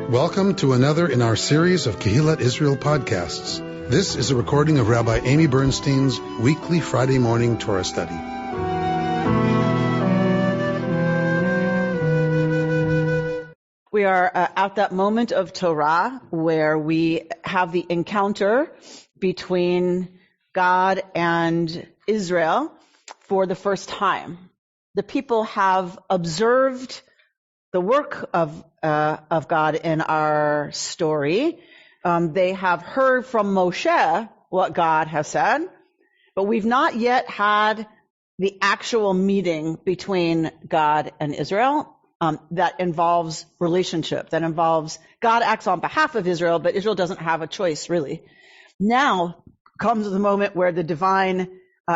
Welcome to another in our series of Kehillat Israel podcasts. This is a recording of Rabbi Amy Bernstein's weekly Friday morning Torah study. We are at that moment of Torah where we have the encounter between God and Israel for the first time. The people have observed the work of God in our story. They have heard from Moshe what God has said, but we've not yet had the actual meeting between God and Israel that involves relationship, that involves God acts on behalf of Israel, but Israel doesn't have a choice, really. Now comes the moment where the divine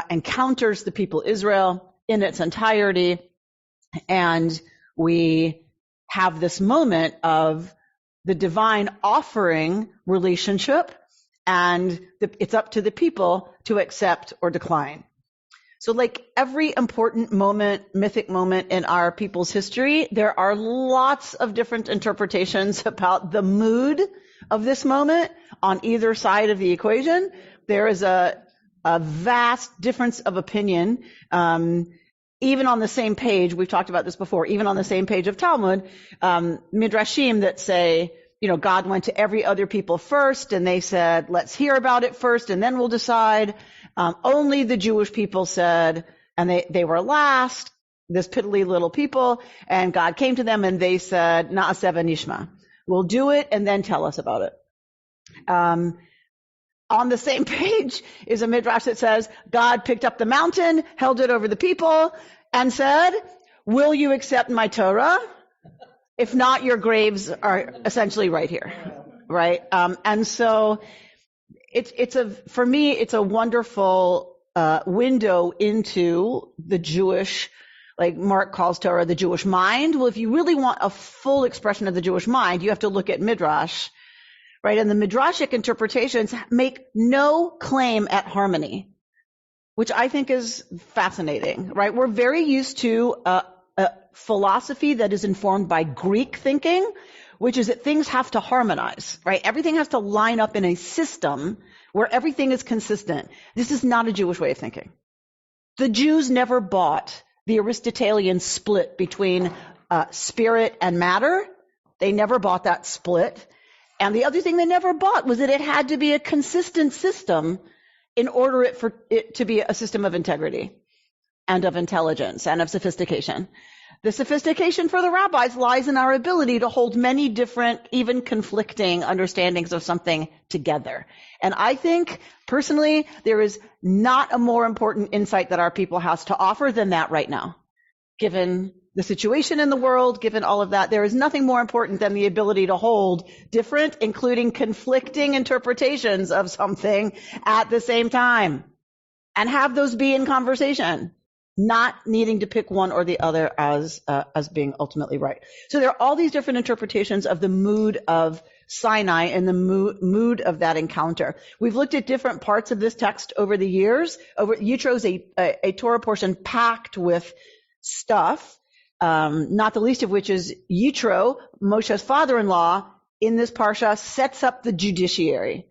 encounters the people Israel in its entirety, and we have this moment of the divine offering relationship, and it's up to the people to accept or decline. So like every important moment, mythic moment in our people's history, there are lots of different interpretations about the mood of this moment on either side of the equation. There is a vast difference of opinion. Even on the same page, we've talked about this before, even on the same page of Talmud, midrashim that say, God went to every other people first, and they said, let's hear about it first, and then we'll decide. Only the Jewish people said, and they were last, this piddly little people, and God came to them and they said, Na'aseh v'nishma. We'll do it and then tell us about it. On the same page is a midrash that says, God picked up the mountain, held it over the people, and said, will you accept my Torah? If not, your graves are essentially right here, right? And so for me, it's a wonderful window into the Jewish, like Mark calls Torah, the Jewish mind. Well, if you really want a full expression of the Jewish mind, you have to look at midrash. Right, and the midrashic interpretations make no claim at harmony, which I think is fascinating, right? We're very used to a philosophy that is informed by Greek thinking, which is that things have to harmonize, right? Everything has to line up in a system where everything is consistent. This is not a Jewish way of thinking. The Jews never bought the Aristotelian split between spirit and matter. They never bought that split. And the other thing they never bought was that it had to be a consistent system in order for it to be a system of integrity and of intelligence and of sophistication. The sophistication for the rabbis lies in our ability to hold many different, even conflicting understandings of something together. And I think, personally, there is not a more important insight that our people has to offer than that right now, given the situation in the world, given all of that. There is nothing more important than the ability to hold different, including conflicting interpretations of something at the same time and have those be in conversation, not needing to pick one or the other as being ultimately right. So there are all these different interpretations of the mood of Sinai and the mood of that encounter. We've looked at different parts of this text over the years. Yitro is a Torah portion packed with stuff. Not the least of which is Yitro, Moshe's father-in-law, in this parsha sets up the judiciary.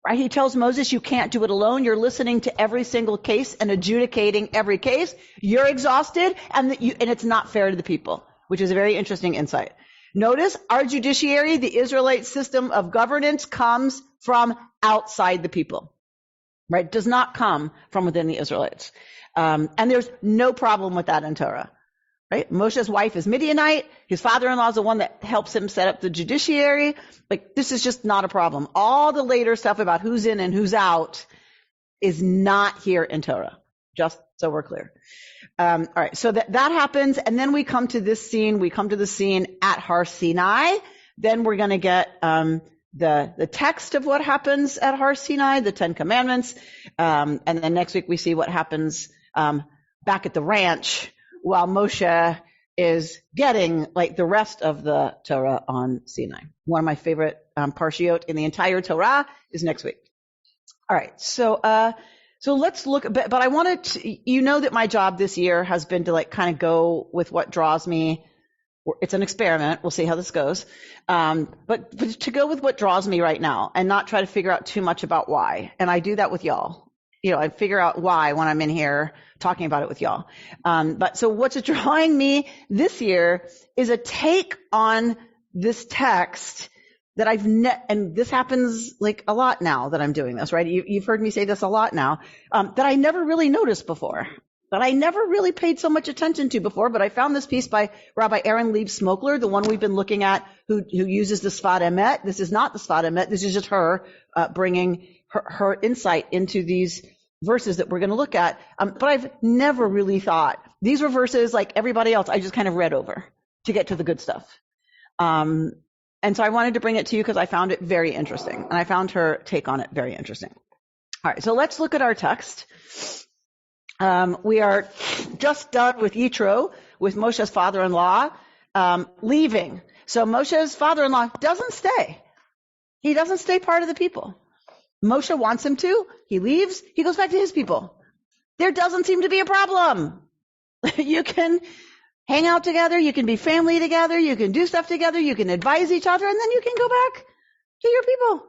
Right? He tells Moses, you can't do it alone. You're listening to every single case and adjudicating every case. You're exhausted, and it's not fair to the people, which is a very interesting insight. Notice our judiciary, the Israelite system of governance, comes from outside the people. Right? It does not come from within the Israelites. And there's no problem with that in Torah. Right? Moshe's wife is Midianite. His father-in-law is the one that helps him set up the judiciary. Like, this is just not a problem. All the later stuff about who's in and who's out is not here in Torah. Just so we're clear. All right. So that happens. And then we come to this scene. We come to the scene at Har Sinai. Then we're going to get, the text of what happens at Har Sinai, the 10 Commandments. And then next week we see what happens, back at the ranch, while Moshe is getting like the rest of the Torah on Sinai. One of my favorite parshiot in the entire Torah is next week. All right, so let's look, but I wanted to, that my job this year has been to like kind of go with what draws me, It's an experiment. We'll see how this goes. But to go with what draws me right now and not try to figure out too much about why. And I do that with y'all. I figure out why when I'm in here talking about it with y'all. But so what's drawing me this year is a take on this text that and this happens like a lot now that I'm doing this, right? You've heard me say this a lot now, that I never really noticed before, that I never really paid so much attention to before. But I found this piece by Rabbi Aaron Lieb Smokler, the one we've been looking at, who uses the Sfat Emet. This is not the Sfat Emet. This is just her bringing her insight into these verses that we're going to look at. But I've never really thought these were verses like everybody else. I just kind of read over to get to the good stuff. And so I wanted to bring it to you because I found it very interesting, and I found her take on it very interesting. All right, so let's look at our text. We are just done with Yitro, with Moshe's father-in-law, leaving. So Moshe's father-in-law doesn't stay. He doesn't stay part of the people. Moshe wants him to. He leaves. He goes back to his people. There doesn't seem to be a problem. You can hang out together. You can be family together. You can do stuff together. You can advise each other, and then you can go back to your people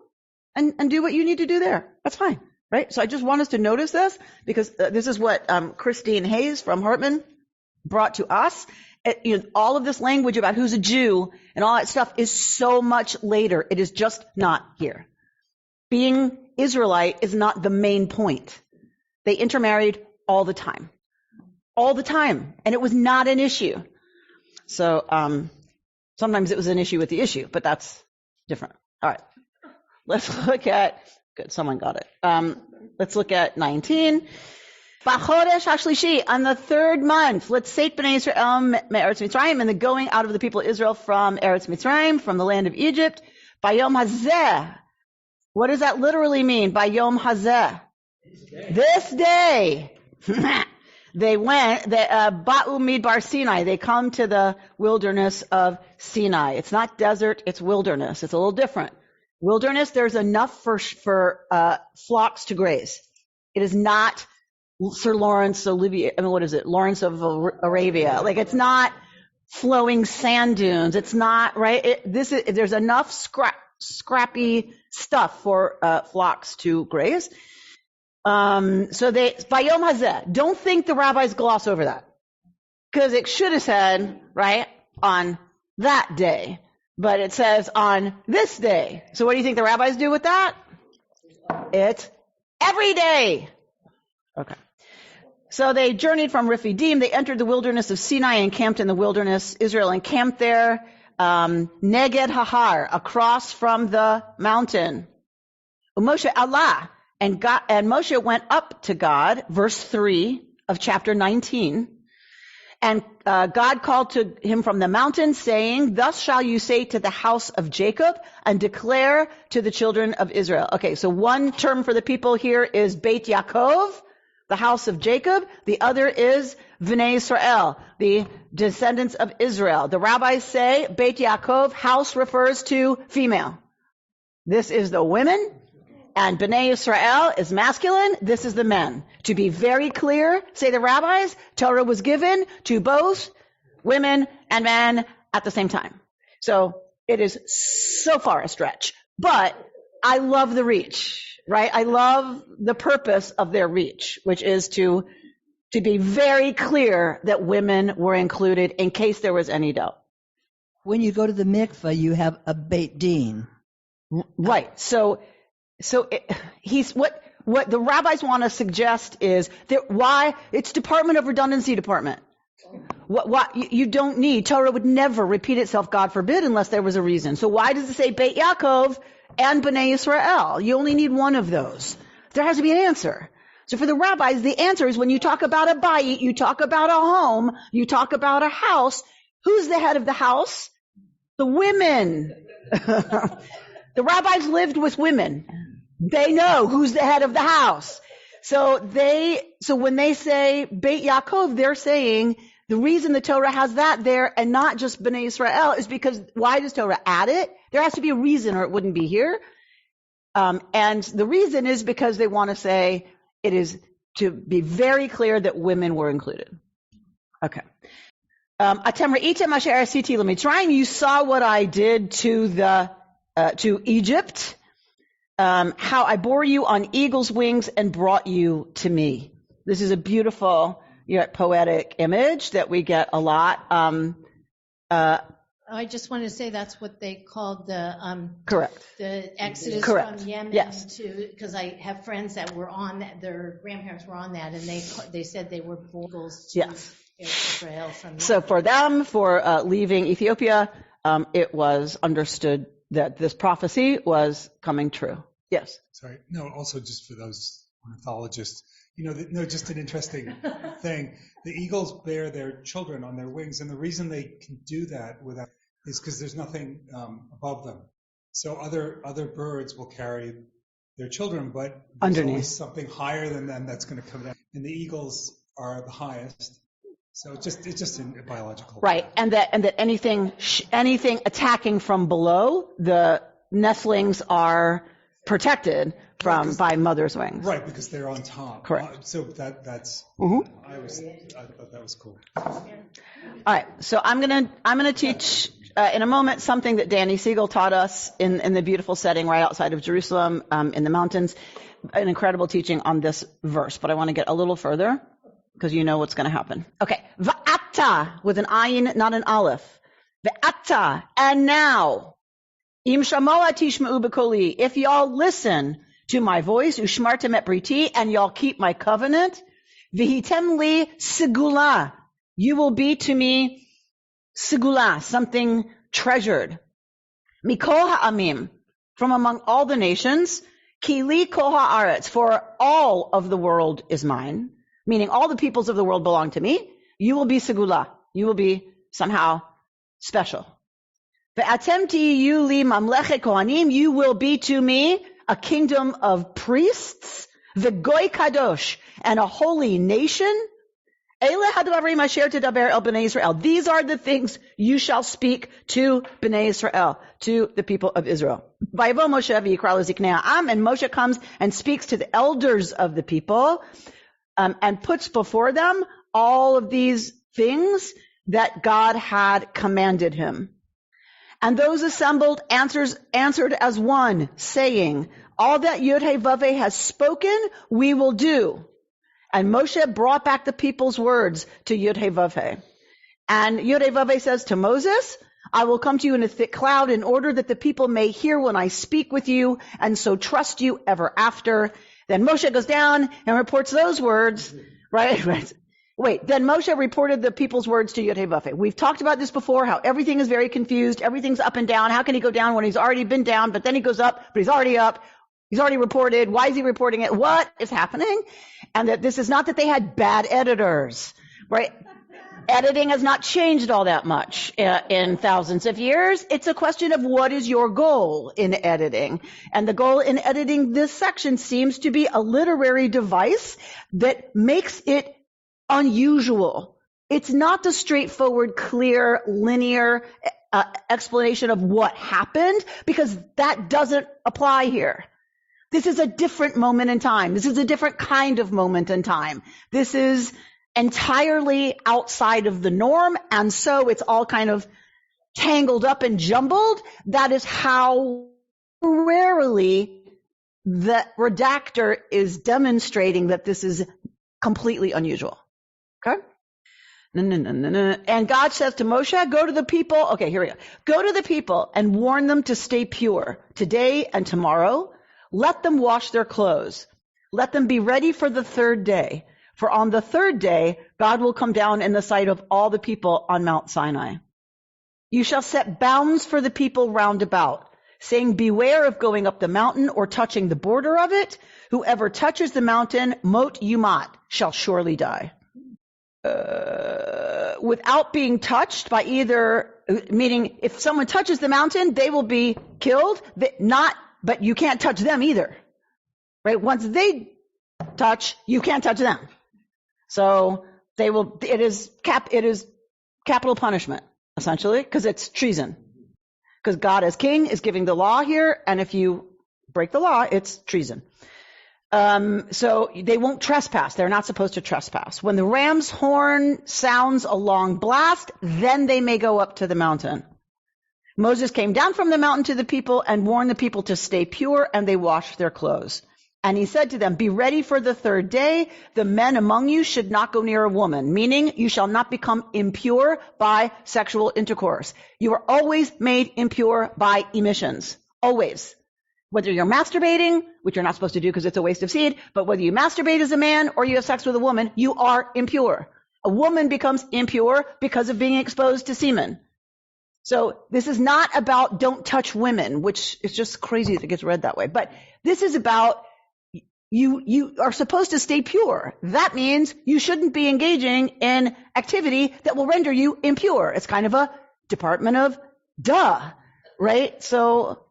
and do what you need to do there. That's fine, right? So I just want us to notice this because this is what Christine Hayes from Hartman brought to us. All of this language about who's a Jew and all that stuff is so much later. It is just not here. Being Israelite is not the main point. They intermarried all the time. All the time. And it was not an issue. So sometimes it was an issue with the issue, but that's different. All right. Let's look at, good, someone got it. Let's look at 19. B'chodesh hashlishi, on the third month, let's say Bnei Israel me'eretz Mitzrayim, and the going out of the people of Israel from Eretz Mitzrayim, from the land of Egypt. Bayom hazeh. What does that literally mean? Bayom hazeh. This day. They went, Ba'u Midbar Sinai. They come to the wilderness of Sinai. It's not desert, it's wilderness. It's a little different. Wilderness, there's enough for flocks to graze. It is not Sir Lawrence Olivier, Lawrence of Arabia. Like, it's not flowing sand dunes. It's not, right? There's enough scrappy stuff for flocks to graze. So they, Bayom Hazeh, don't think the rabbis gloss over that. Because it should have said, right, on that day. But it says on this day. So what do you think the rabbis do with that? It's every day. Okay. So they journeyed from Rephidim. They entered the wilderness of Sinai and camped in the wilderness. Israel encamped there. Neged Hahar, across from the mountain. Moshe Allah. And Moshe went up to God, verse 3 of chapter 19. And God called to him from the mountain, saying, "Thus shall you say to the house of Jacob, and declare to the children of Israel." Okay, so one term for the people here is Beit Yaakov, the house of Jacob. The other is Bnei Israel, the descendants of Israel. The rabbis say Beit Yaakov, house, refers to female. This is the women. And Bnei Israel is masculine. This is the men. To be very clear, say the rabbis, Torah was given to both women and men at the same time. So it is so far a stretch. But I love the reach, right? I love the purpose of their reach, which is to be very clear that women were included in case there was any doubt. When you go to the mikveh, you have a Beit Din. Right. So what the rabbis want to suggest is that why it's Department of Redundancy Department. What you don't need. Torah would never repeat itself, God forbid, unless there was a reason. So why does it say Beit Yaakov and Bnei Israel? You only need one of those. There has to be an answer. So for the rabbis, the answer is when you talk about a bayit, you talk about a home, you talk about a house. Who's the head of the house? The women. The rabbis lived with women. They know who's the head of the house. So when they say Beit Yaakov, they're saying the reason the Torah has that there and not just Bnei Israel is because why does Torah add it? There has to be a reason or it wouldn't be here. And the reason is because they want to say it is to be very clear that women were included. Okay. Atem ra'item asher asiti lemitzrayim, you saw what I did to Egypt, how I bore you on eagle's wings and brought you to me. This is a beautiful, poetic image that we get a lot. I just want to say that's what they called the Correct. The Exodus Correct. from Yemen Yes. because I have friends that were on that, their grandparents were on that, and they said they were bulls to Yes. Israel from Yemen. So for them, for leaving Ethiopia, it was understood that this prophecy was coming true. Yes. Sorry. No, also just for those ornithologists, just an interesting thing. The eagles bear their children on their wings, and the reason they can do that is because there's nothing above them. So other birds will carry their children, but there's underneath always something higher than them that's going to come down. And the eagles are the highest. So it's just a biological. Right, and that anything attacking from below, the nestlings are protected by mother's wings. Right, because they're on top. Correct. So that's. Mm-hmm. I thought that was cool. All right, so I'm gonna teach in a moment something that Danny Siegel taught us in the beautiful setting right outside of Jerusalem, in the mountains. An incredible teaching on this verse, but I want to get a little further because you know what's going to happen. Okay, va'ata with an ayin, not an aleph. Va'ata, and now, im shamoa tishma'u b'koli, if y'all listen to my voice, ushmartem et briti, and y'all keep my covenant, v'hitem li sigula, you will be to me sigula, something treasured. Mikol ha'amim, from among all the nations, ki li kol ha'aretz, for all of the world is mine, meaning all the peoples of the world belong to me. You will be sigula. You will be somehow special. Ve'atem tiyu li mamlechet kohanim, you will be to me a kingdom of priests, ve'goy kadosh, and a holy nation. These are the things you shall speak to Bnei Israel, to the people of Israel. And Moshe comes and speaks to the elders of the people, and puts before them all of these things that God had commanded him. And those assembled answered as one, saying, all that Yod-Heh-Vav-Heh has spoken, we will do. And Moshe brought back the people's words to Yod-Heh-Vav-Heh. And Yod-Heh-Vav-Heh says to Moses, I will come to you in a thick cloud in order that the people may hear when I speak with you, and so trust you ever after. Then Moshe goes down and reports those words, right? Wait, then Moshe reported the people's words to Yod-Heh-Vav-Heh. We've talked about this before, how everything is very confused. Everything's up and down. How can he go down when he's already been down, but then he goes up, but he's already up. He's already reported. Why is he reporting it? What is happening? And that this is not that they had bad editors, right? Editing has not changed all that much in thousands of years. It's a question of what is your goal in editing. And the goal in editing this section seems to be a literary device that makes it unusual. It's not the straightforward, clear, linear explanation of what happened, because that doesn't apply here. This is a different moment in time. This is a different kind of moment in time. This is entirely outside of the norm, and so it's all kind of tangled up and jumbled. That is how rarely the redactor is demonstrating that this is completely unusual. Okay? And God says to Moshe, go to the people. Okay, here we go. Go to the people and warn them to stay pure today and tomorrow. Let them wash their clothes. Let them be ready for the third day. For on the third day, God will come down in the sight of all the people on Mount Sinai. You shall set bounds for the people round about, saying, beware of going up the mountain or touching the border of it. Whoever touches the mountain, mot yumat, shall surely die. Without being touched by either, meaning if someone touches the mountain, they will be killed, but you can't touch them either. Right? Once they touch, you can't touch them. So it is capital punishment, essentially, because it's treason. Because God as king is giving the law here, and if you break the law, it's treason. So they won't trespass. They're not supposed to trespass. When the ram's horn sounds a long blast, then they may go up to the mountain. Moses came down from the mountain to the people and warned the people to stay pure, and they washed their clothes. And he said to them, be ready for the third day. The men among you should not go near a woman, meaning you shall not become impure by sexual intercourse. You are always made impure by emissions. Always. Whether you're masturbating, which you're not supposed to do because it's a waste of seed, but whether you masturbate as a man or you have sex with a woman, you are impure. A woman becomes impure because of being exposed to semen. So this is not about don't touch women, which is just crazy that it gets read that way. But this is about you are supposed to stay pure. That means you shouldn't be engaging in activity that will render you impure. It's kind of a department of duh, right? So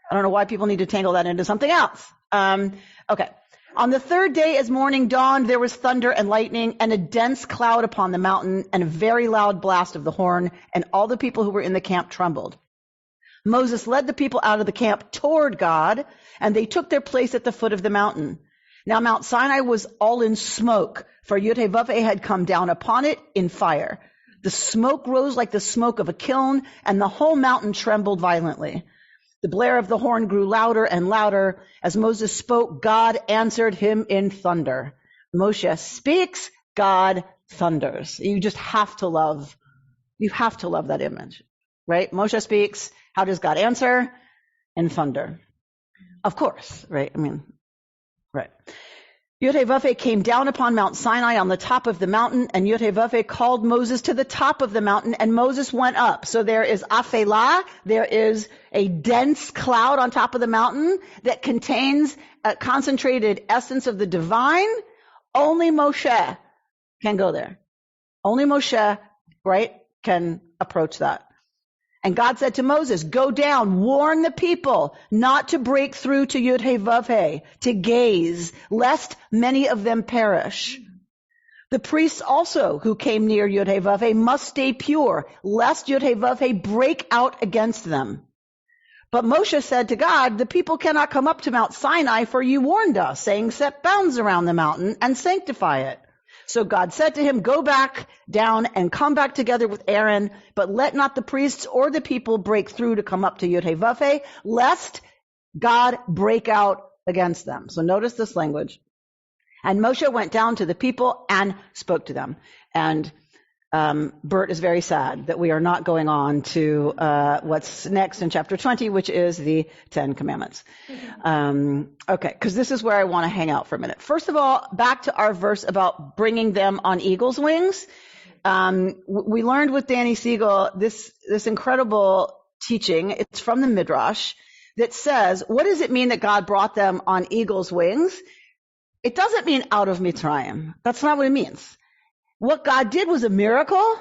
I don't know why people need to tangle that into something else. Okay. On the third day, as morning dawned, there was thunder and lightning and a dense cloud upon the mountain and a very loud blast of the horn, and all the people who were in the camp trembled. Moses led the people out of the camp toward God, and they took their place at the foot of the mountain. Now Mount Sinai was all in smoke, for Yud-Heh-Vav-Heh had come down upon it in fire. The smoke rose like the smoke of a kiln, and the whole mountain trembled violently. The blare of the horn grew louder and louder. As Moses spoke, God answered him in thunder. Moshe speaks, God thunders. You just have to love that image, right? Moshe speaks. How does God answer? In thunder. Of course, right? I mean, right. Yud-Heh-Vav-Heh came down upon Mount Sinai on the top of the mountain, and Yud-Heh-Vav-Heh called Moses to the top of the mountain, and Moses went up. So there is Afelah, there is a dense cloud on top of the mountain that contains a concentrated essence of the divine. Only Moshe can go there. Only Moshe, right, can approach that. And God said to Moses, go down, warn the people not to break through to Yud-Heh-Vav-Heh, to gaze, lest many of them perish. The priests also who came near Yud-Heh-Vav-Heh must stay pure, lest Yud-Heh-Vav-Heh break out against them. But Moshe said to God, the people cannot come up to Mount Sinai, for you warned us, saying, set bounds around the mountain and sanctify it. So God said to him, go back down and come back together with Aaron, but let not the priests or the people break through to come up to Yud-Heh-Vav-Heh, lest God break out against them. So notice this language. And Moshe went down to the people and spoke to them. And Bert is very sad that we are not going on to what's next in chapter 20, which is the 10 Commandments. Okay, because this is where I want to hang out for a minute. First of all, back to our verse about bringing them on eagle's wings. We learned with Danny Siegel this incredible teaching. It's from the Midrash that says, what does it mean that God brought them on eagle's wings? It doesn't mean out of Mitzrayim. That's not what it means. What God did was a miracle.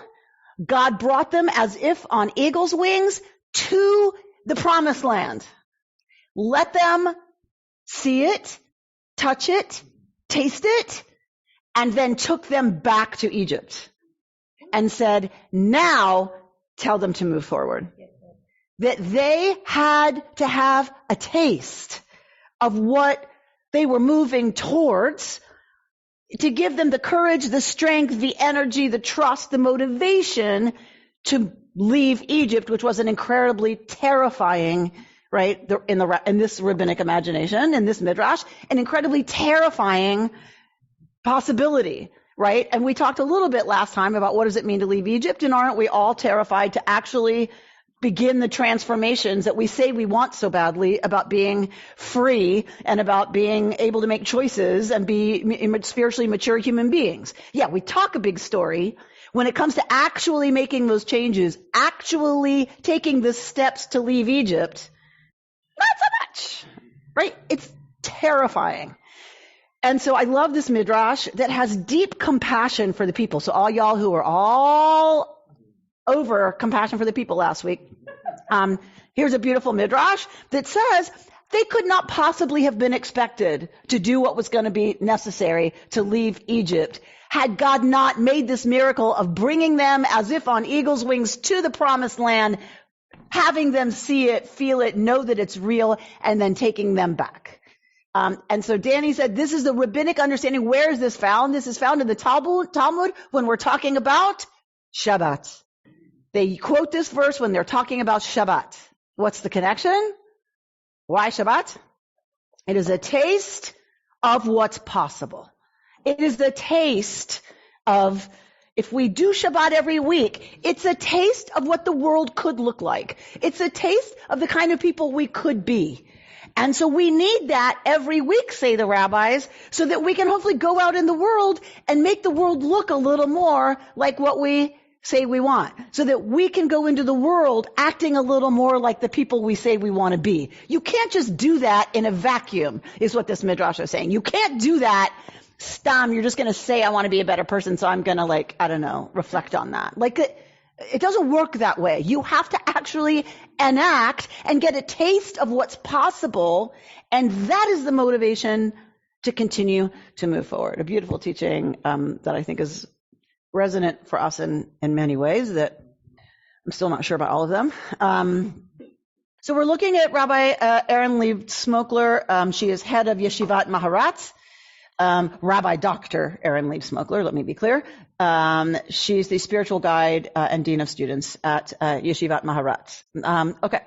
God brought them as if on eagle's wings to the promised land. Let them see it, touch it, taste it, and then took them back to Egypt and said, now tell them to move forward. That they had to have a taste of what they were moving towards, to give them the courage, the strength, the energy, the trust, the motivation to leave Egypt, which was an incredibly terrifying, right, in this rabbinic imagination, in this midrash, an incredibly terrifying possibility, right? And we talked a little bit last time about what does it mean to leave Egypt, and aren't we all terrified to actually begin the transformations that we say we want so badly, about being free and about being able to make choices and be spiritually mature human beings. Yeah, we talk a big story. When it comes to actually making those changes, actually taking the steps to leave Egypt, not so much, right? It's terrifying. And so I love this midrash that has deep compassion for the people. So all y'all who are all over compassion for the people last week. Here's a beautiful midrash that says they could not possibly have been expected to do what was going to be necessary to leave Egypt had God not made this miracle of bringing them as if on eagle's wings to the promised land, having them see it, feel it, know that it's real, and then taking them back. And so Danny said, this is the rabbinic understanding. Where is this found? This is found in the Talmud when we're talking about Shabbat. They quote this verse when they're talking about Shabbat. What's the connection? Why Shabbat? It is a taste of what's possible. It is the taste of, if we do Shabbat every week, it's a taste of what the world could look like. It's a taste of the kind of people we could be. And so we need that every week, say the rabbis, so that we can hopefully go out in the world and make the world look a little more like what we say we want. So that we can go into the world acting a little more like the people we say we want to be. You can't just do that in a vacuum, is what this midrash is saying. You can't do that stam. You're just going to say, I want to be a better person, so I'm going to, reflect on that. It doesn't work that way. You have to actually enact and get a taste of what's possible, and that is the motivation to continue to move forward. A beautiful teaching that I think is resonant for us in many ways that I'm still not sure about all of them. So we're looking at Rabbi Erin Leib Smokler. She is head of Yeshivat Maharat. Rabbi Dr. Erin Leib Smokler, let me be clear. She's the spiritual guide and dean of students at Yeshivat Maharat. Okay.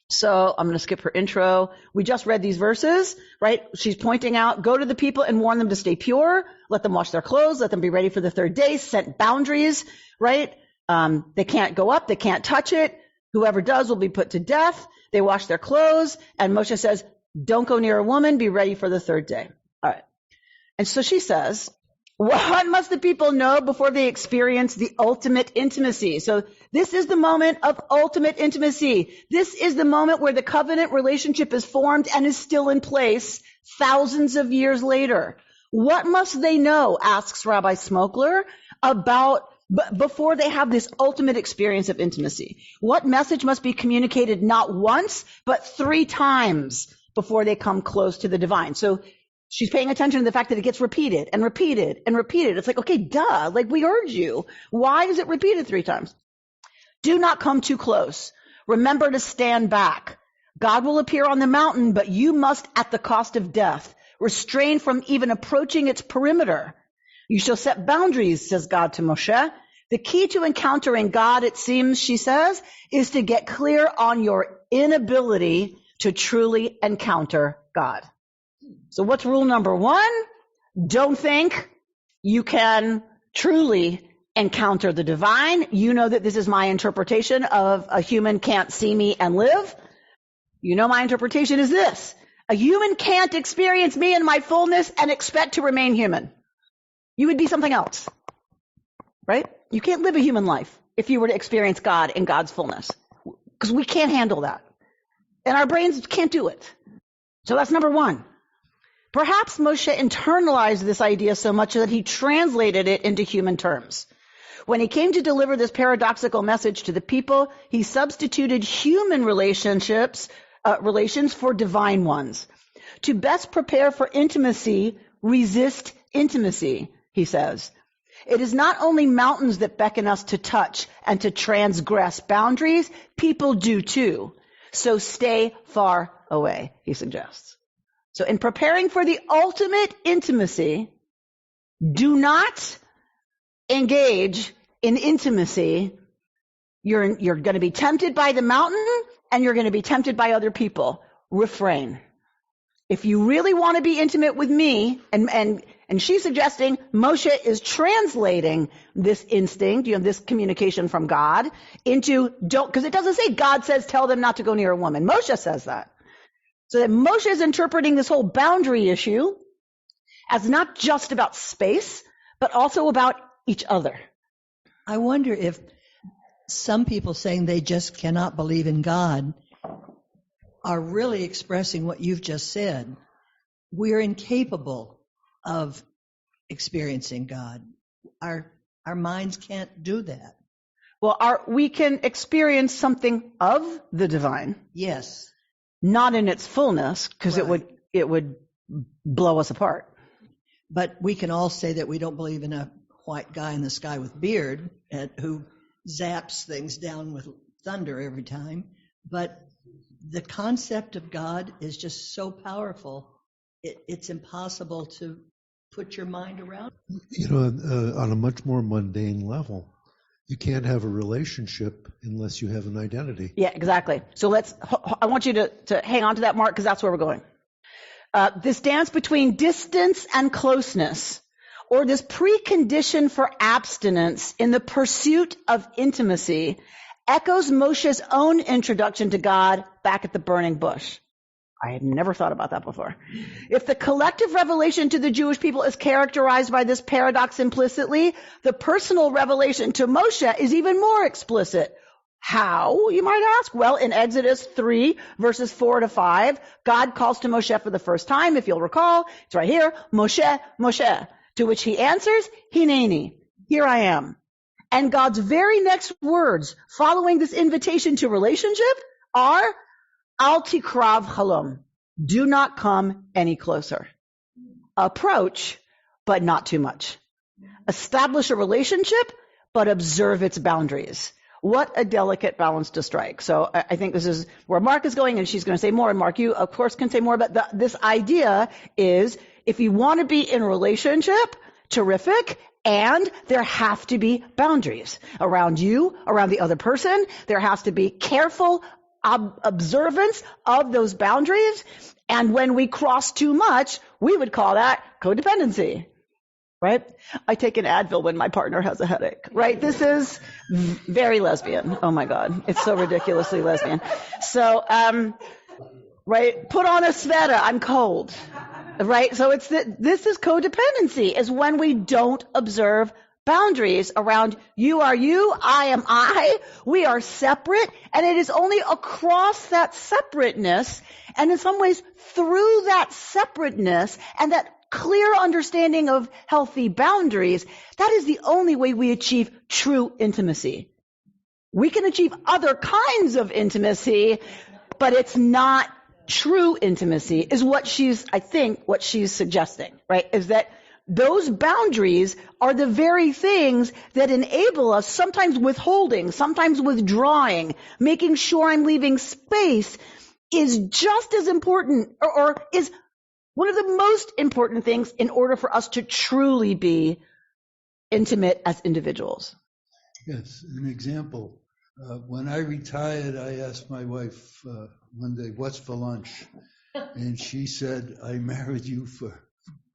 So I'm going to skip her intro. We just read these verses, right? She's pointing out, go to the people and warn them to stay pure. Let them wash their clothes. Let them be ready for the third day. Set boundaries, right? They can't go up. They can't touch it. Whoever does will be put to death. They wash their clothes. And Moshe says, don't go near a woman. Be ready for the third day. All right. And so she says, what must the people know before they experience the ultimate intimacy? So this is the moment of ultimate intimacy. This is the moment where the covenant relationship is formed and is still in place thousands of years later. What must they know, asks Rabbi Smokler, before they have this ultimate experience of intimacy? What message must be communicated not once, but 3 times before they come close to the divine? So she's paying attention to the fact that it gets repeated and repeated and repeated. It's like, okay, duh, we heard you. Why is it repeated 3 times? Do not come too close. Remember to stand back. God will appear on the mountain, but you must, at the cost of death, refrain from even approaching its perimeter. You shall set boundaries, says God to Moshe. The key to encountering God, it seems, she says, is to get clear on your inability to truly encounter God. So what's rule number 1? Don't think you can truly encounter the divine. You know that this is my interpretation of a human can't see me and live. You know my interpretation is this. A human can't experience me in my fullness and expect to remain human. You would be something else, right? You can't live a human life if you were to experience God in God's fullness, because we can't handle that. And our brains can't do it. So that's number 1. Perhaps Moshe internalized this idea so much that he translated it into human terms. When he came to deliver this paradoxical message to the people, he substituted human relations for divine ones. To best prepare for intimacy, resist intimacy, he says. It is not only mountains that beckon us to touch and to transgress boundaries, people do too. So stay far away, he suggests. So in preparing for the ultimate intimacy, do not engage in intimacy. You're going to be tempted by the mountain and you're going to be tempted by other people. Refrain. If you really want to be intimate with me, and she's suggesting Moshe is translating this instinct, this communication from God into because it doesn't say God says tell them not to go near a woman. Moshe says that. So that Moshe is interpreting this whole boundary issue as not just about space, but also about each other. I wonder if some people saying they just cannot believe in God are really expressing what you've just said. We're incapable of experiencing God. Our minds can't do that. Well, we can experience something of the divine. Yes. Not in its fullness, because Right. it would blow us apart. But we can all say that we don't believe in a white guy in the sky with beard who zaps things down with thunder every time. But the concept of God is just so powerful. it's impossible to put your mind around. On a much more mundane level, you can't have a relationship unless you have an identity. Yeah, exactly. So I want you to hang on to that, Mark, because that's where we're going. This dance between distance and closeness, or this precondition for abstinence in the pursuit of intimacy, echoes Moshe's own introduction to God back at the burning bush. I had never thought about that before. If the collective revelation to the Jewish people is characterized by this paradox implicitly, the personal revelation to Moshe is even more explicit. How, you might ask? Well, in Exodus 3, verses 4 to 5, God calls to Moshe for the first time, if you'll recall. It's right here, Moshe, Moshe, to which he answers, Hineni, here I am. And God's very next words following this invitation to relationship are, Al tikrav halom. Do not come any closer. Approach, but not too much. Establish a relationship, but observe its boundaries. What a delicate balance to strike. So I think this is where Mark is going, and she's going to say more. And Mark, you, of course, can say more. But this idea is, if you want to be in a relationship, terrific, and there have to be boundaries around you, around the other person. There has to be careful observance of those boundaries. And when we cross too much, we would call that codependency, right? I take an Advil when my partner has a headache, right? This is very lesbian. Oh my God. It's so ridiculously lesbian. So, right? Put on a sweater. I'm cold, right? So this is codependency, is when we don't observe boundaries around you are you, I am I, we are separate, and it is only across that separateness, and in some ways through that separateness and that clear understanding of healthy boundaries, that is the only way we achieve true intimacy. We can achieve other kinds of intimacy, but it's not true intimacy, is what she's suggesting, right? Is that those boundaries are the very things that enable us, sometimes withholding, sometimes withdrawing, making sure I'm leaving space is just as important, or is one of the most important things in order for us to truly be intimate as individuals. Yes, an example. When I retired, I asked my wife one day, what's for lunch? And she said, I married you for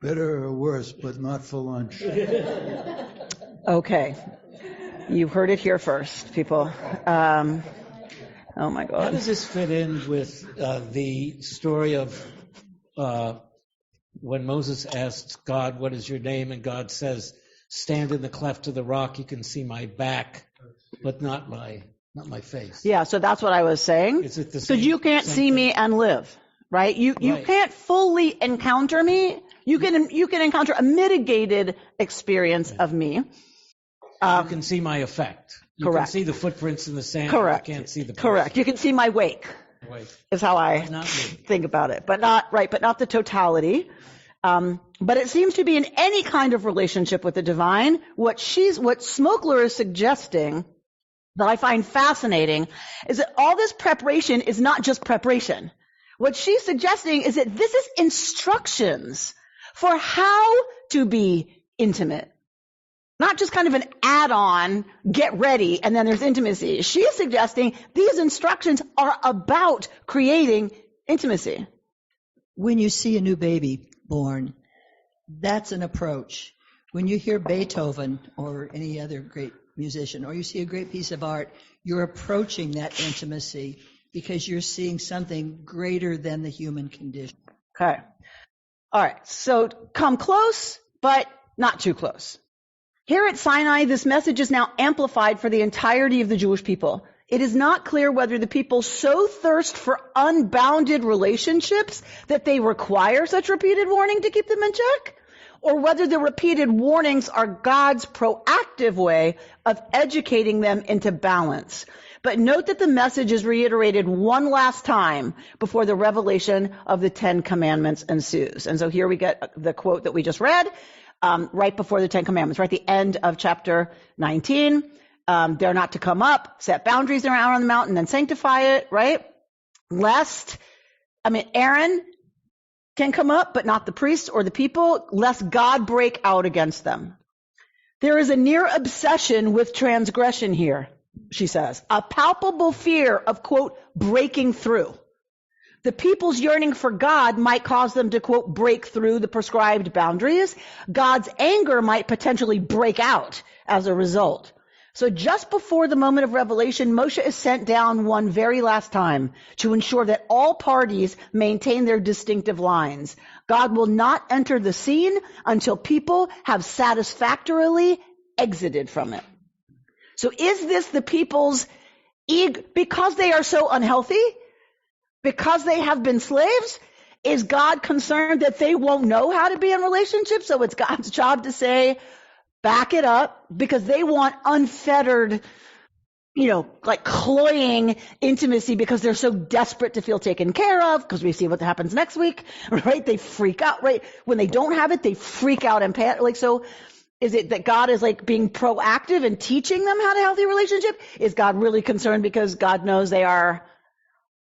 better or worse, but not for lunch. Okay. You heard it here first, people. Oh my God. How does this fit in with the story of when Moses asked God, what is your name? And God says, stand in the cleft of the rock. You can see my back, but not my face. Yeah, so that's what I was saying. Is it the same? Because you can't see thing? me and live, right? You can't fully encounter me. You can encounter a mitigated experience of me. You can see my effect. You Correct. can see the footprints in the sand. Correct. You can't see the person. Correct. You can see my wake. Is how I think about it, but not the totality. But it seems to be in any kind of relationship with the divine. What Smokler is suggesting that I find fascinating is that all this preparation is not just preparation. What she's suggesting is that this is instructions for how to be intimate. Not just kind of an add-on, get ready, and then there's intimacy. She's suggesting these instructions are about creating intimacy. When you see a new baby born, that's an approach. When you hear Beethoven or any other great musician, or you see a great piece of art, you're approaching that intimacy because you're seeing something greater than the human condition. Okay. All right. So come close, but not too close. Here at Sinai, this message is now amplified for the entirety of the Jewish people. It is not clear whether the people so thirst for unbounded relationships that they require such repeated warning to keep them in check, or whether the repeated warnings are God's proactive way of educating them into balance. But note that the message is reiterated one last time before the revelation of the 10 Commandments ensues. And so here we get the quote that we just read, right before the 10 Commandments, right at the end of chapter 19. They're not to come up, set boundaries around on the mountain, then sanctify it, right? Aaron can come up, but not the priests or the people, lest God break out against them. There is a near obsession with transgression here, she says. A palpable fear of, quote, breaking through. The people's yearning for God might cause them to, quote, break through the prescribed boundaries. God's anger might potentially break out as a result. So just before the moment of revelation, Moshe is sent down one very last time to ensure that all parties maintain their distinctive lines. God will not enter the scene until people have satisfactorily exited from it. So is this the people's ego, because they are so unhealthy? Because they have been slaves? Is God concerned that they won't know how to be in relationships? So it's God's job to say, back it up, because they want unfettered, like cloying intimacy because they're so desperate to feel taken care of, because we see what happens next week, right? They freak out, right? When they don't have it, they freak out and panic. So is it that God is like being proactive and teaching them how to have a healthy relationship? Is God really concerned because God knows they are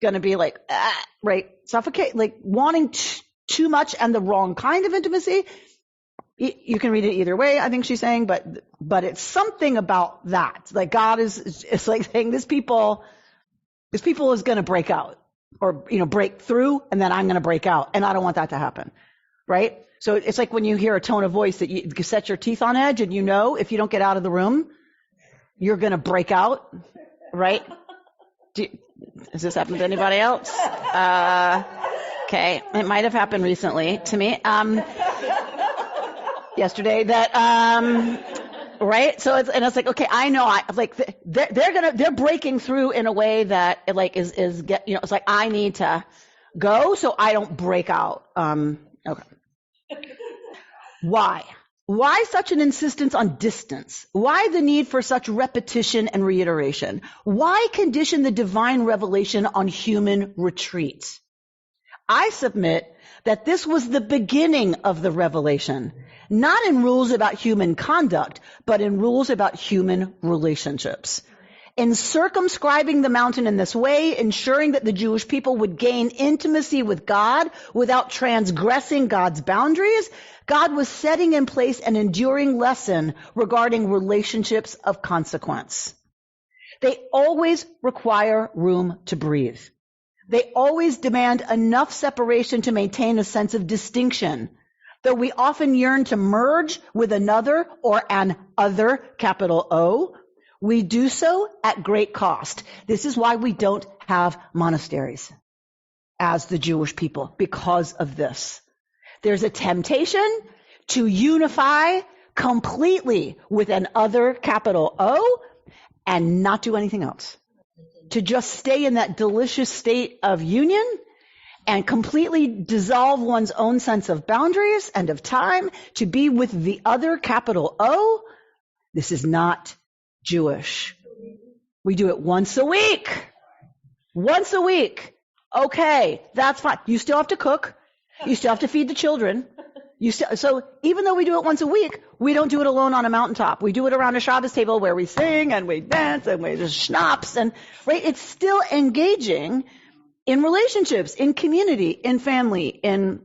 going to be like, suffocate, like wanting too much and the wrong kind of intimacy? You can read it either way, I think she's saying, but it's something about that. Like God it's like saying this people is going to break out or, break through, and then I'm going to break out. And I don't want that to happen. Right? So it's like when you hear a tone of voice that you set your teeth on edge, and if you don't get out of the room, you're going to break out. Right? Has this happened to anybody else? Okay. It might have happened recently to me. Yesterday that, right? So it's like, okay, I know they're breaking through in a way that it like it's like I need to go so I don't break out. Okay. Why such an insistence on distance? Why the need for such repetition and reiteration? Why condition the divine revelation on human retreat? I submit that this was the beginning of the revelation, not in rules about human conduct, but in rules about human relationships. In circumscribing the mountain in this way, ensuring that the Jewish people would gain intimacy with God without transgressing God's boundaries, God was setting in place an enduring lesson regarding relationships of consequence. They always require room to breathe. They always demand enough separation to maintain a sense of distinction. Though we often yearn to merge with another or an other, capital O, we do so at great cost. This is why we don't have monasteries as the Jewish people, because of this. There's a temptation to unify completely with an other, capital O, and not do anything else. To just stay in that delicious state of union and completely dissolve one's own sense of boundaries and of time to be with the other, capital O. This is not Jewish. We do it once a week. Once a week. Okay, that's fine. You still have to cook. You still have to feed the children. So even though we do it once a week, we don't do it alone on a mountaintop. We do it around a Shabbos table where we sing and we dance and we just schnapps and, right? It's still engaging in relationships, in community, in family, in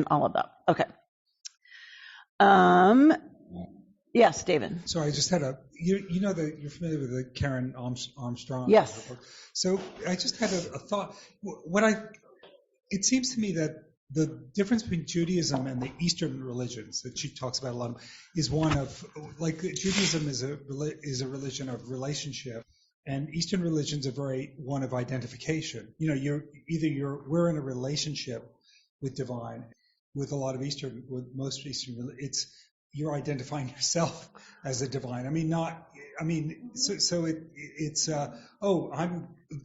all of that. Okay. Yes, David. So I just had you're familiar with the Karen Armstrong? Yes. So I just had a thought. It seems to me that the difference between Judaism and the Eastern religions that she talks about a lot is one of, like, Judaism is a religion of relationship, and Eastern religions are one of identification. We're in a relationship with divine. With most Eastern, you're identifying yourself as a divine.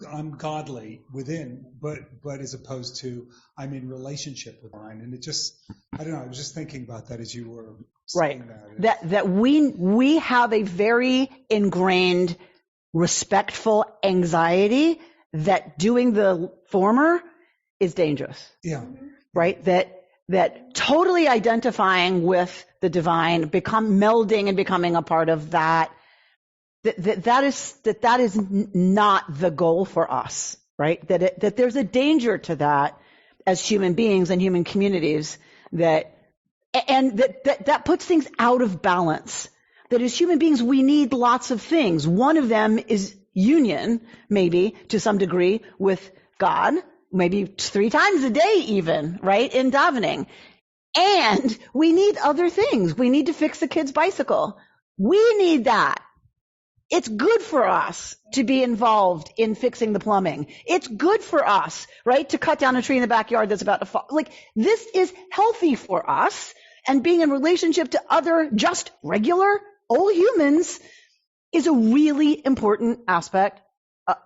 I'm godly within, but as opposed to I'm in relationship with divine. And it just, I don't know, I was just thinking about that as you were saying that. That we have a very ingrained, respectful anxiety that doing the former is dangerous. Yeah. Right? That totally identifying with the divine, melding and becoming a part of that is not the goal for us, right? That there's a danger to that. as human beings and human communities that puts things out of balance. That as human beings, we need lots of things. One of them is union, maybe to some degree, with God, maybe 3 times a day even, right, in davening. And we need other things. We need to fix the kid's bicycle. We need that. It's good for us to be involved in fixing the plumbing. It's good for us, right, to cut down a tree in the backyard that's about to fall. Like, this is healthy for us. And being in relationship to other just regular old humans is a really important aspect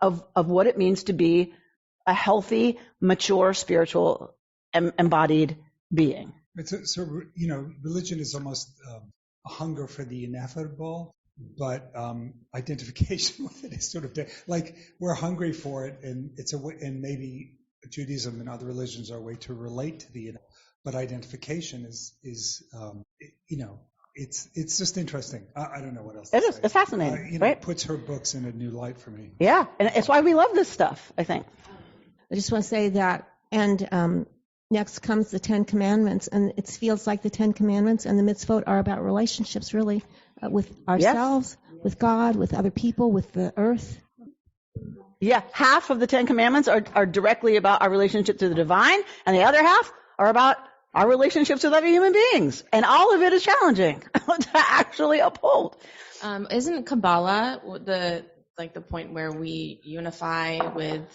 of what it means to be a healthy, mature, spiritual, embodied being. So, religion is almost a hunger for the ineffable, but identification with it is sort of like we're hungry for it, and it's and maybe Judaism and other religions are a way to relate to the ineffable. But identification is it's just interesting. I don't know what else. It is. It's fascinating, right? It puts her books in a new light for me. Yeah, and it's why we love this stuff, I think. I just want to say that, and next comes the 10 Commandments, and it feels like the 10 Commandments and the mitzvot are about relationships, really, with ourselves, with God, with other people, with the earth. Yeah, half of the 10 Commandments are directly about our relationship to the divine, and the other half are about our relationships with other human beings. And all of it is challenging to actually uphold. Isn't Kabbalah the point where we unify with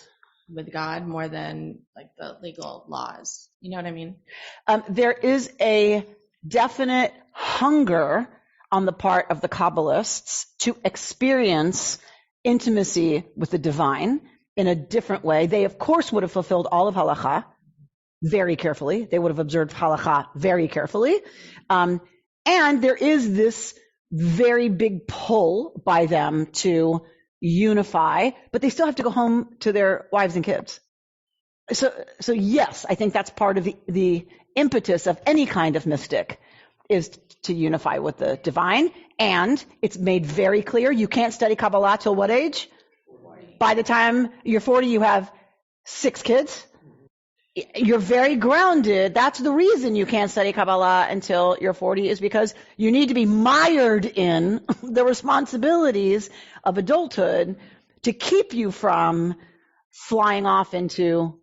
God more than like the legal laws? You know what I mean? There is a definite hunger on the part of the Kabbalists to experience intimacy with the divine in a different way. They, of course, would have fulfilled all of halakha very carefully. They would have observed halakha very carefully. And there is this very big pull by them to unify, but they still have to go home to their wives and kids. So yes, I think that's part of the impetus of any kind of mystic is to unify with the divine. And it's made very clear you can't study Kabbalah till what age? 40. By the time you're 40, you have 6 kids. You're very grounded. That's the reason you can't study Kabbalah until you're 40, is because you need to be mired in the responsibilities of adulthood to keep you from flying off into,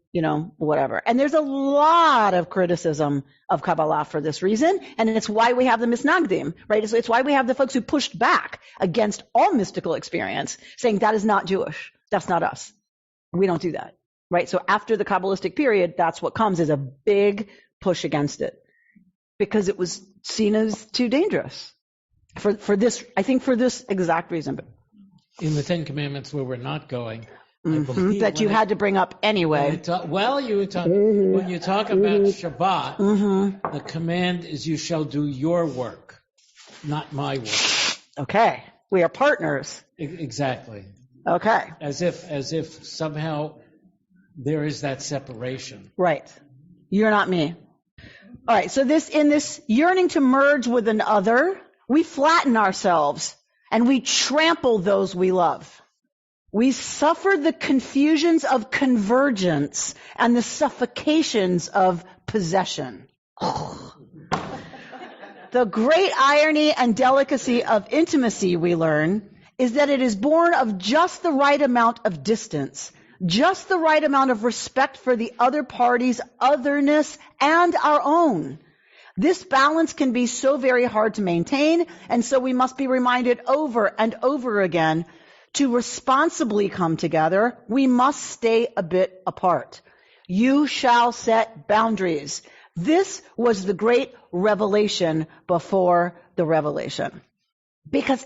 whatever. And there's a lot of criticism of Kabbalah for this reason, and it's why we have the Misnagdim, right? It's why we have the folks who pushed back against all mystical experience, saying that is not Jewish. That's not us. We don't do that. Right? So after the Kabbalistic period, that's what comes, is a big push against it because it was seen as too dangerous for this, I think for this exact reason. In the 10 Commandments where we're not going, I believe that you had to bring up anyway. When you talk about Shabbat, the command is you shall do your work, not my work. Okay. We are partners. Exactly. Okay. As if somehow there is that separation. Right. You're not me. All right. So in this yearning to merge with an other, we flatten ourselves and we trample those we love. We suffer the confusions of convergence and the suffocations of possession. The great irony and delicacy of intimacy, we learn, is that it is born of just the right amount of distance, just the right amount of respect for the other party's otherness and our own. This balance can be so very hard to maintain, and so we must be reminded over and over again to responsibly come together. We must stay a bit apart. You shall set boundaries. This was the great revelation before the revelation. Because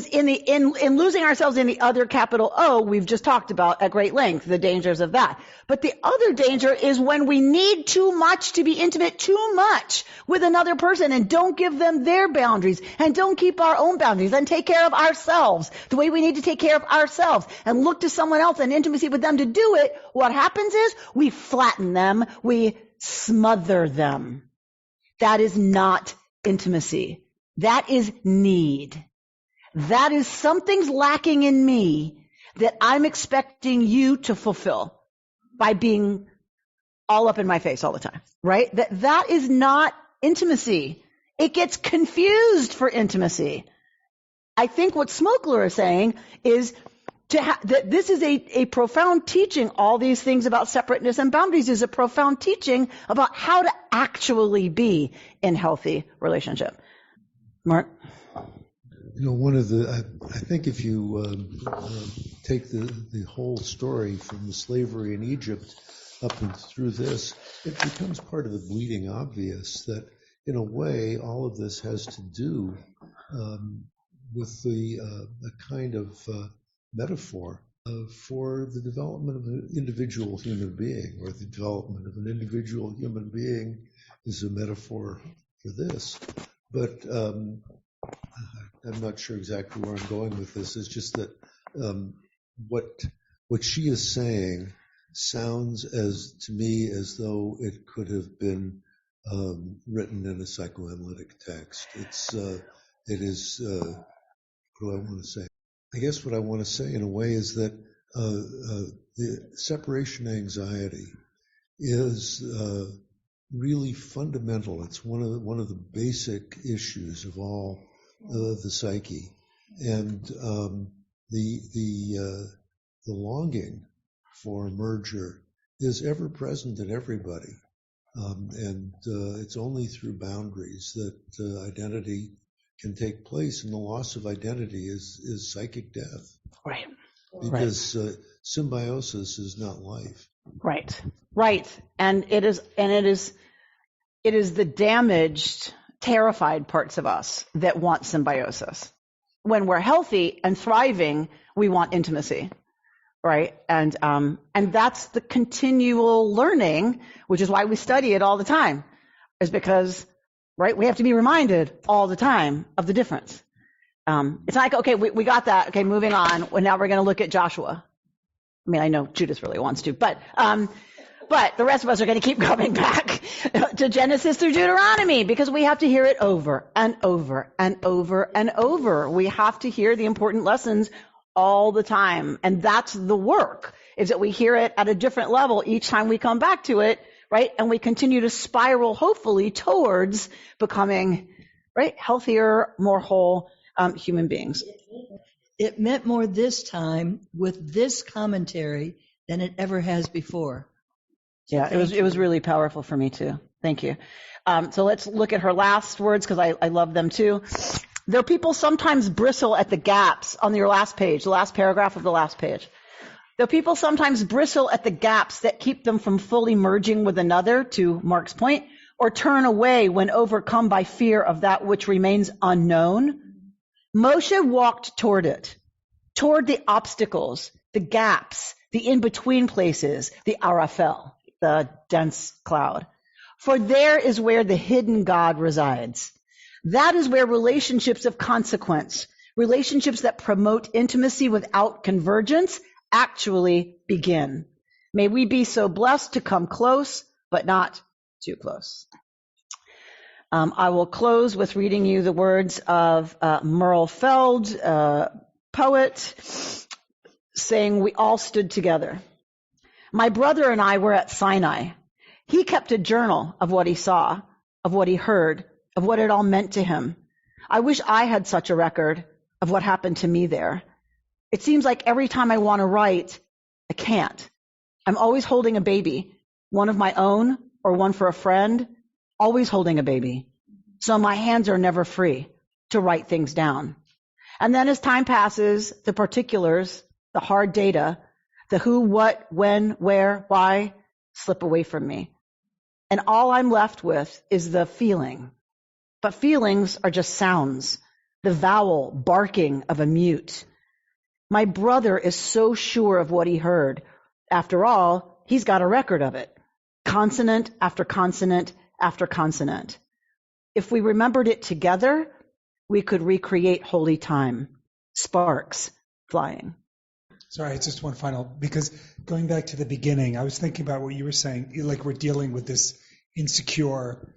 in losing ourselves in the other, capital O, we've just talked about at great length the dangers of that. But the other danger is when we need too much to be intimate, too much with another person, and don't give them their boundaries, and don't keep our own boundaries, and take care of ourselves the way we need to take care of ourselves, and look to someone else and intimacy with them to do it. What happens is we flatten them, we smother them. That is not intimacy. That is need. That is something's lacking in me that I'm expecting you to fulfill by being all up in my face all the time, right? That is not intimacy. It gets confused for intimacy. I think what Smokler is saying is that this is a profound teaching. All these things about separateness and boundaries is a profound teaching about how to actually be in healthy relationship. Mark? One of the, I think if you take the whole story from the slavery in Egypt up and through this, it becomes part of the bleeding obvious that, in a way, all of this has to do with a kind of metaphor for the development of an individual human being, or the development of an individual human being is a metaphor for this. But I'm not sure exactly where I'm going with this. It's just that what she is saying sounds to me as though it could have been written in a psychoanalytic text. It is. What do I want to say? I guess what I want to say in a way is that the separation anxiety is really fundamental. It's one of the basic issues of all the psyche, and the longing for merger is ever present in everybody, and it's only through boundaries that identity can take place, and the loss of identity is psychic death. Right. Because symbiosis is not life. Right. And it is the damaged, terrified parts of us that want symbiosis. When we're healthy and thriving, we want intimacy. Right. And that's the continual learning, which is why we study it all the time, is because, right, we have to be reminded all the time of the difference. It's like, okay, we got that. Okay, moving on. Well, now we're going to look at Joshua. I mean, I know Judas really wants to, but the rest of us are going to keep coming back to Genesis through Deuteronomy, because we have to hear it over and over and over and over. We have to hear the important lessons all the time. And that's the work, is that we hear it at a different level each time we come back to it, right? And we continue to spiral, hopefully, towards becoming, right, healthier, more whole human beings. It meant more this time with this commentary than it ever has before. Yeah, it was really powerful for me too. Thank you. So let's look at her last words, because I love them too. Though people sometimes bristle at the gaps on your last page, the last paragraph of the last page. Though people sometimes bristle at the gaps that keep them from fully merging with another, to Mark's point, or turn away when overcome by fear of that which remains unknown, Moshe walked toward it, toward the obstacles, the gaps, the in-between places, the Arafel, the dense cloud. For there is where the hidden God resides. That is where relationships of consequence, relationships that promote intimacy without convergence, actually begin. May we be so blessed to come close, but not too close. I will close with reading you the words of Merle Feld, poet, saying, "We all stood together. My brother and I were at Sinai. He kept a journal of what he saw, of what he heard, of what it all meant to him. I wish I had such a record of what happened to me there. It seems like every time I want to write, I can't. I'm always holding a baby, one of my own or one for a friend, always holding a baby. So my hands are never free to write things down. And then as time passes, the particulars, the hard data, the who, what, when, where, why, slip away from me. And all I'm left with is the feeling. But feelings are just sounds, the vowel barking of a mute. My brother is so sure of what he heard. After all, he's got a record of it. Consonant after consonant after consonant. If we remembered it together, we could recreate holy time. Sparks flying." Sorry, it's just one final, because going back to the beginning, I was thinking about what you were saying, like we're dealing with this insecure,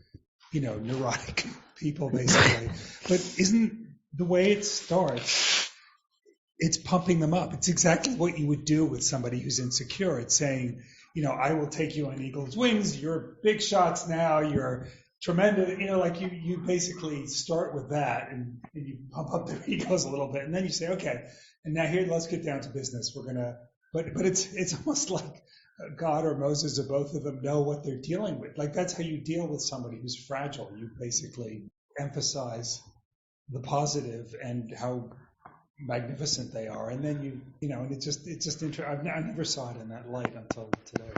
neurotic people, basically. But isn't the way it starts, it's pumping them up. It's exactly what you would do with somebody who's insecure. It's saying, I will take you on eagle's wings. You're big shots now. You're tremendous. Like you basically start with that and you pump up their egos a little bit. And then you say, okay, and now here, let's get down to business. We're going to, but it's almost like God or Moses or both of them know what they're dealing with. Like that's how you deal with somebody who's fragile. You basically emphasize the positive and how magnificent they are, and then and it's just interesting. I never saw it in that light until today.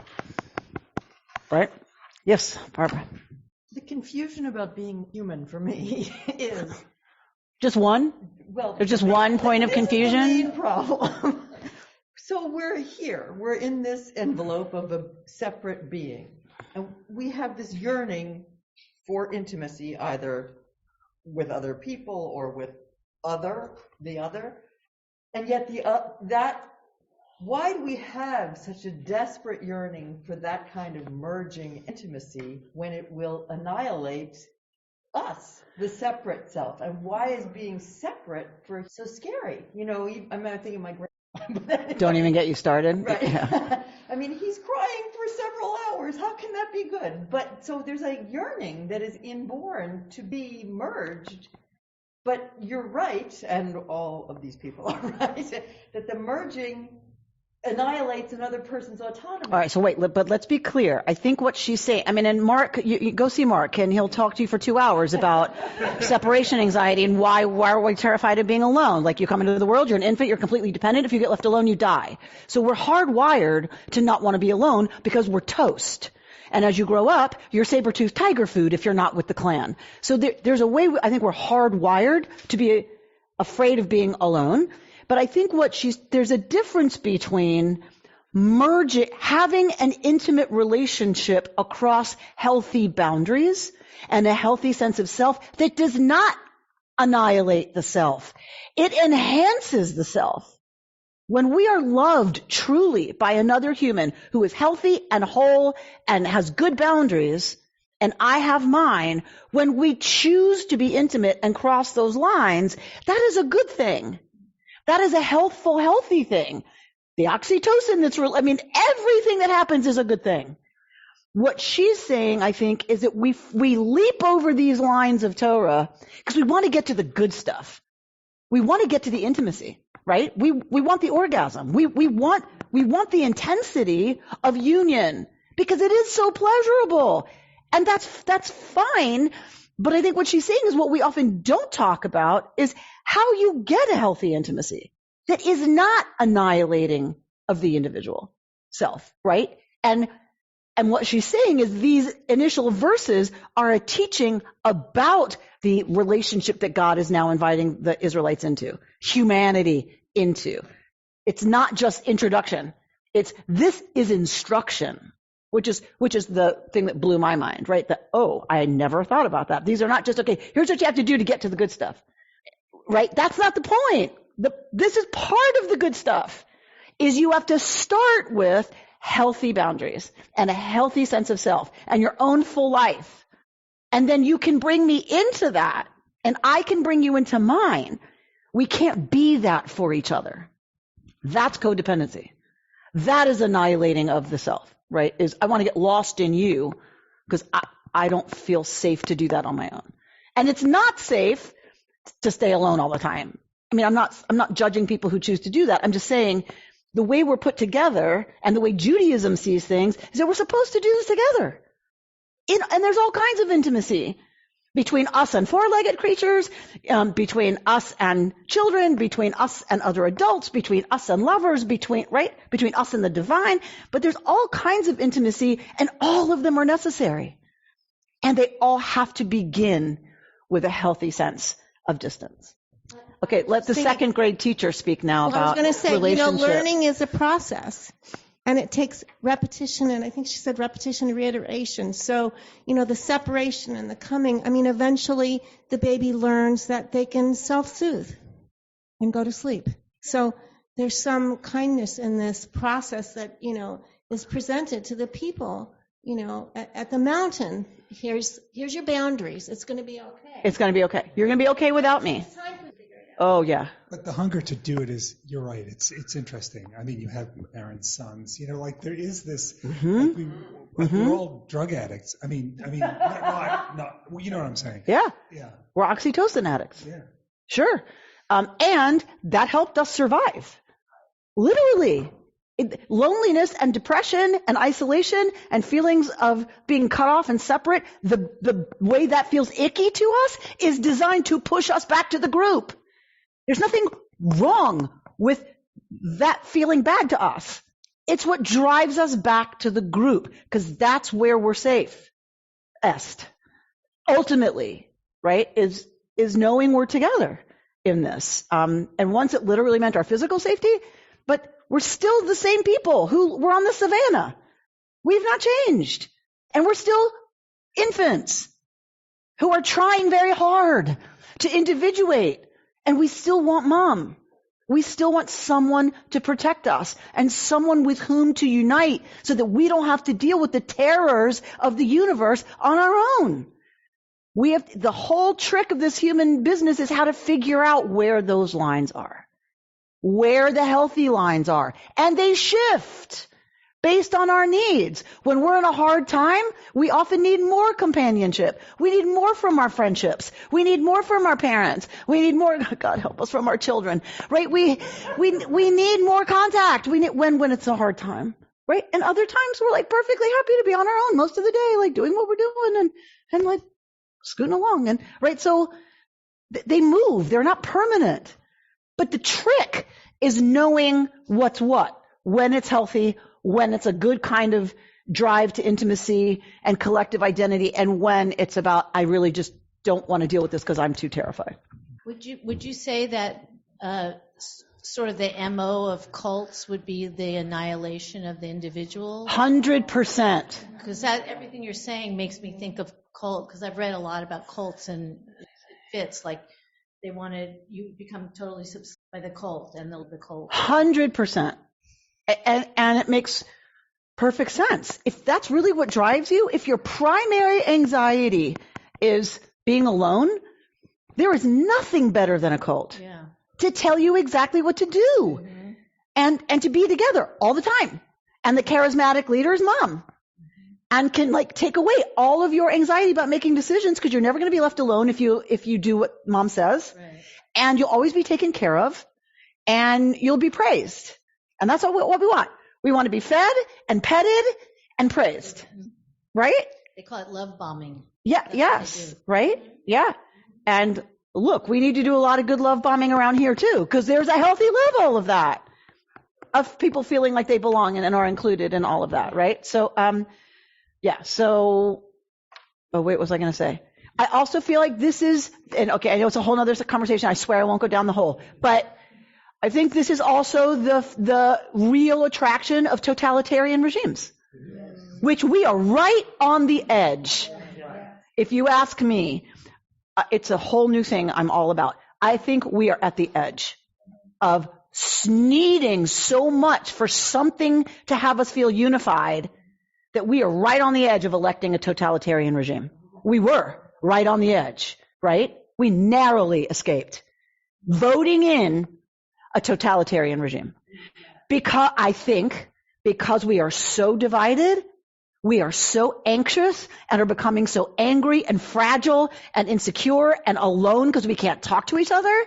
Right? Yes, Barbara. The confusion about being human for me is just one. Well, there's just one point of confusion. This is the main problem. So we're here. We're in this envelope of a separate being, and we have this yearning for intimacy, either with other people or with the other, and yet why do we have such a desperate yearning for that kind of merging intimacy when it will annihilate us, the separate self? And why is being separate so scary? I'm thinking of my grandma. Don't even get you started. Right. Yeah. I mean, he's crying for several hours. How can that be good? But so there's a yearning that is inborn to be merged. But you're right, and all of these people are right, that the merging annihilates another person's autonomy. All right, so wait, but let's be clear. I think what she's saying, and Mark, you go see Mark, and he'll talk to you for 2 hours about separation anxiety and why are we terrified of being alone? Like you come into the world, you're an infant, you're completely dependent. If you get left alone, you die. So we're hardwired to not want to be alone because we're toast. And as you grow up, you're saber-toothed tiger food if you're not with the clan. So there's a way, I think we're hardwired to be afraid of being alone. But I think there's a difference between having an intimate relationship across healthy boundaries and a healthy sense of self that does not annihilate the self. It enhances the self. When we are loved truly by another human who is healthy and whole and has good boundaries, and I have mine, when we choose to be intimate and cross those lines, that is a good thing. That is a healthful, healthy thing. The oxytocin everything that happens is a good thing. What she's saying, I think, is that we leap over these lines of Torah because we want to get to the good stuff. We want to get to the intimacy. Right? We want the orgasm. We want the intensity of union because it is so pleasurable. And that's fine. But I think what she's saying is what we often don't talk about is how you get a healthy intimacy that is not annihilating of the individual self, right? And what she's saying is these initial verses are a teaching about the relationship that God is now inviting the Israelites into, humanity into. It's not just introduction. This is instruction, which is the thing that blew my mind, right? I never thought about that. These are not just, okay, here's what you have to do to get to the good stuff, right? That's not the point. This is part of the good stuff, is you have to start with healthy boundaries and a healthy sense of self and your own full life. And then you can bring me into that and I can bring you into mine. We can't be that for each other. That's codependency. That is annihilating of the self, right? Is I want to get lost in you because I don't feel safe to do that on my own. And it's not safe to stay alone all the time. I'm not judging people who choose to do that. I'm just saying the way we're put together and the way Judaism sees things is that we're supposed to do this together. And there's all kinds of intimacy between us and four-legged creatures, between us and children, between us and other adults, between us and lovers, between us and the divine. But there's all kinds of intimacy, and all of them are necessary. And they all have to begin with a healthy sense of distance. Okay, let the second grade teacher speak now about relationships. I was going to say, learning is a process. And it takes repetition, and I think she said repetition and reiteration. So, the separation and the coming, eventually the baby learns that they can self-soothe and go to sleep. So there's some kindness in this process that, is presented to the people, at the mountain. Here's your boundaries. It's going to be okay. It's going to be okay. You're going to be okay without me. It's time to figure it Oh, yeah. But the hunger to do it is, you're right, it's interesting. I mean, you have Aaron's sons, like there is this, we're all drug addicts. I mean, not, you know what I'm saying? Yeah. Yeah. We're oxytocin addicts. Yeah. Sure. And that helped us survive. Literally. Loneliness and depression and isolation and feelings of being cut off and separate, the way that feels icky to us is designed to push us back to the group. There's nothing wrong with that feeling bad to us. It's what drives us back to the group, because that's where we're safe. Ultimately, right, is knowing we're together in this. And once it literally meant our physical safety, but we're still the same people who were on the savannah. We've not changed. And we're still infants who are trying very hard to individuate. And we still want mom. We still want someone to protect us and someone with whom to unite so that we don't have to deal with the terrors of the universe on our own. The whole trick of this human business is how to figure out where those lines are, where the healthy lines are. And they shift based on our needs. When we're in a hard time, we often need more companionship. We need more from our friendships. We need more from our parents. We need more, God help us, from our children, right? We need more contact. We need, when it's a hard time, right? And other times we're like perfectly happy to be on our own most of the day, like doing what we're doing and like scooting along. And right. So they move. They're not permanent. But the trick is knowing what's what, when it's healthy, when it's a good kind of drive to intimacy and collective identity, and when it's about, I really just don't want to deal with this because I'm too terrified. Would you say that sort of the MO of cults would be the annihilation of the individual? 100%. Because everything you're saying makes me think of cult, because I've read a lot about cults, and it fits, like they wanted you to become totally subsumed by the cult and the cult. 100%. And it makes perfect sense. If that's really what drives you, if your primary anxiety is being alone, there is nothing better than a cult to tell you exactly what to do and to be together all the time. And the charismatic leader is mom and can like take away all of your anxiety about making decisions, because you're never going to be left alone if you do what mom says. Right. And you'll always be taken care of and you'll be praised. And that's what we want. We want to be fed and petted and praised, right? They call it love bombing. Yeah, yes, right? Yeah. And look, we need to do a lot of good love bombing around here too, because there's a healthy level of that, of people feeling like they belong and are included in all of that, right? So, what was I going to say? I also feel like this is, and okay, I know it's a whole other conversation. I swear I won't go down the hole, but I think this is also the real attraction of totalitarian regimes, which we are right on the edge. If you ask me, it's a whole new thing I'm all about. I think we are at the edge of needing so much for something to have us feel unified that we are right on the edge of electing a totalitarian regime. We were right on the edge, right? We narrowly escaped voting in a totalitarian regime. Because we are so divided, we are so anxious and are becoming so angry and fragile and insecure and alone because we can't talk to each other,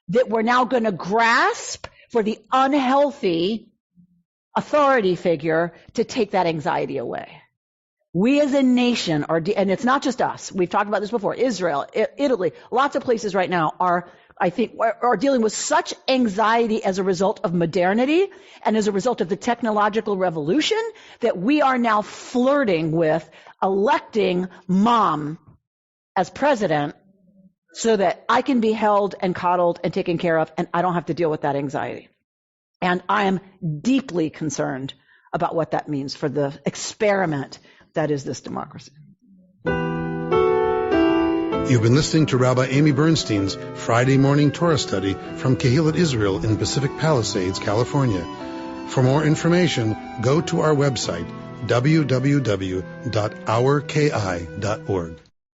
that we're now going to grasp for the unhealthy authority figure to take that anxiety away. We as a nation are, and it's not just us. We've talked about this before. Israel, Italy, lots of places right now are dealing with such anxiety as a result of modernity and as a result of the technological revolution that we are now flirting with electing mom as president so that I can be held and coddled and taken care of and I don't have to deal with that anxiety. And I am deeply concerned about what that means for the experiment that is this democracy. You've been listening to Rabbi Amy Bernstein's Friday morning Torah study from Kehillat Israel in Pacific Palisades, California. For more information, go to our website, www.ourki.org.